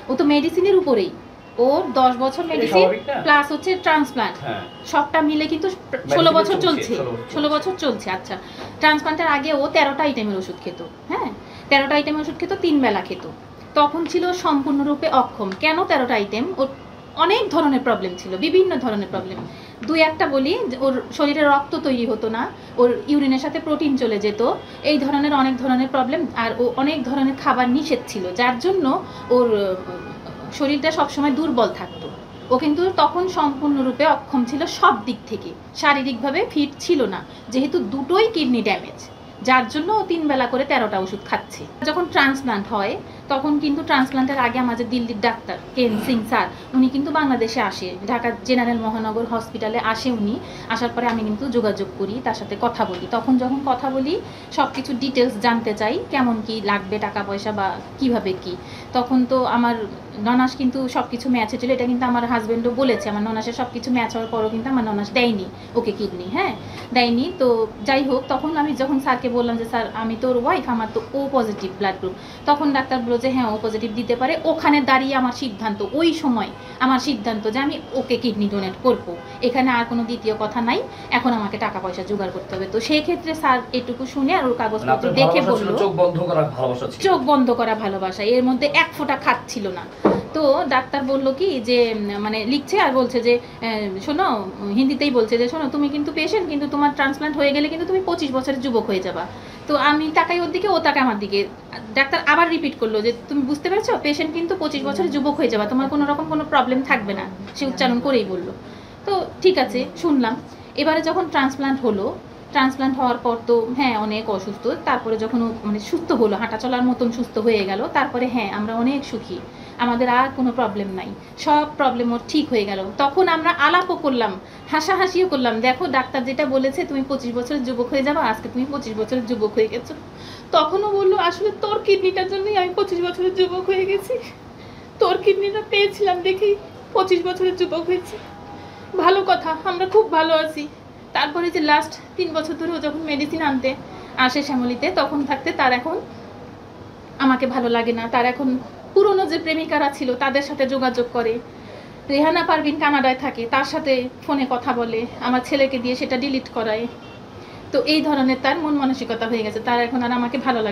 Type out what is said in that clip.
ও তো মেডিসিনের উপরেই, ওর 10 বছর মেডিসিন প্লাস হচ্ছে ট্রান্সপ্লান্ট, সবটা মিলে কিন্তু 16 বছর চলছে, 16 বছর চলছে। আচ্ছা, ট্রান্সপ্লান্টের আগে ও 13টা আইটেমের ওষুধ খেত, হ্যাঁ 13টা আইটেমের ওষুধ খেত, 3 বেলা খেত। তখন ছিল সম্পূর্ণরূপে অক্ষম। কেন 13টা আইটেম? ওর অনেক ধরনের প্রবলেম ছিল, বিভিন্ন ধরনের প্রবলেম। দুই একটা বলি, ওর শরীরে রক্ত তৈরি হতো না, ওর ইউরিনের সাথে প্রোটিন চলে যেত, এই ধরনের অনেক ধরনের প্রবলেম। আর ও অনেক ধরনের খাবার নিষেধ ছিল, যার জন্য ওর শরীরটা সবসময় দুর্বল থাকতো। ও কিন্তু তখন সম্পূর্ণরূপে অক্ষম ছিল সব দিক থেকে, শারীরিকভাবে ফিট ছিল না, যেহেতু দুটোই কিডনি ড্যামেজ, যার জন্য ও 3 বেলা করে 13টা ওষুধ খাচ্ছে। যখন ট্রান্সপ্লান্ট হয় তখন কিন্তু ট্রান্সপ্লান্টের আগে আমাদের দিল্লির ডাক্তার কেন সিং স্যার, উনি কিন্তু বাংলাদেশে আসে, ঢাকা জেনারেল মহানগর হসপিটালে আসে উনি। আসার পরে আমি কিন্তু যোগাযোগ করি, তার সাথে কথা বলি। তখন যখন কথা বলি, সব কিছু ডিটেলস জানতে চাই, কেমন কি লাগবে টাকা পয়সা বা কিভাবে কি, তখন তো আমার ননাস কিন্তু সব কিছু ম্যাচ হয়েছিল। এটা কিন্তু আমার হাজব্যান্ডও বলেছে, আমার ননাসের সব কিছু ম্যাচ হওয়ার পরও কিন্তু আমার ননাস দেয়নি ওকে কিডনি, হ্যাঁ দেয়নি। তো যাই হোক, তখন আমি যখন স্যারকে বললাম যে স্যার আমি তোর ওয়াইফ, আমার তো ও পজিটিভ ব্লাড গ্রুপ, তখন ডাক্তার বলল যে হ্যাঁ ও পজিটিভ দিতে পারে। ওখানে দাঁড়িয়ে আমার সিদ্ধান্ত, ওই সময় আমার সিদ্ধান্ত যে আমি ওকে কিডনি ডোনেট করব, এখানে আর কোনো দ্বিতীয় কথা নাই, এখন আমাকে টাকা পয়সা জোগাড় করতে হবে। তো সেই ক্ষেত্রে স্যার এটুকু শুনে আর ওর কাগজপত্র দেখে বলল, চোখ বন্ধ করা ভালোবাসা ছিল, চোখ বন্ধ করা ভালোবাসা, এর মধ্যে এক ফোঁটা খাত ছিল না। তো ডাক্তার বলল কি যে মানে লিখছে আর বলছে যে শোনো, হিন্দিতেই বলছে যে শোনো তুমি কিন্তু পেশেন্ট, কিন্তু তোমার ট্রান্সপ্লান্ট হয়ে গেলে কিন্তু তুমি 25 বছরের যুবক হয়ে যাবা। তো আমি তাকাই ওর দিকে, ও তাকায় আমার দিকে। ডাক্তার আবার রিপিট করলো যে তুমি বুঝতে পেরেছো, পেশেন্ট কিন্তু 25 বছরের যুবক হয়ে যাবা, তোমার কোনো রকম কোনো প্রবলেম থাকবে না, সে উচ্চারণ করেই বললো। তো ঠিক আছে, শুনলাম। এবারে যখন ট্রান্সপ্লান্ট হলো, ট্রান্সপ্লান্ট হওয়ার পর তো হ্যাঁ অনেক অসুস্থ, তারপরে যখন মানে সুস্থ হলো, হাঁটা চলার মতন সুস্থ হয়ে গেল, তারপরে হ্যাঁ আমরা অনেক সুখী, আমাদের আর কোনো প্রবলেম নাই, সব প্রবলেম ওর ঠিক হয়ে গেল। তখন আমরা আলাপও করলাম, হাসাহাসিও করলাম, দেখো ডাক্তার যেটা বলেছে তুমি 25 বছরের যুবক হয়ে যাবা, আজকে তুমি 25 বছরের যুবক হয়ে গেছো। তখনও বললো আসলে তোর কিডনিটার জন্যই আমি 25 বছরের যুবক হয়ে গেছি, তোর কিডনিটা পেয়েছিলাম দেখেই 25 বছরের যুবক হয়েছি। ভালো কথা, আমরা খুব ভালো আছি। তারপরে যে লাস্ট 3 বছর ধরে ও যখন মেডিসিন আনতে আসে শ্যামলীতে, তখন থাকতে তার এখন আমাকে ভালো লাগে না, তার এখন পুরনো যে প্রেমিকারা ছিল তাদের সাথে যোগাযোগ করে। রেহানা পারভিন কানাডায় থাকে, তার সাথে ফোনে কথা বলে, আমার ছেলেকে দিয়ে সেটা ডিলিট করায়। তো এই ধরনের তার মন মানসিকতা হয়ে গেছে, তার এখন আর আমাকে ভালো লাগে।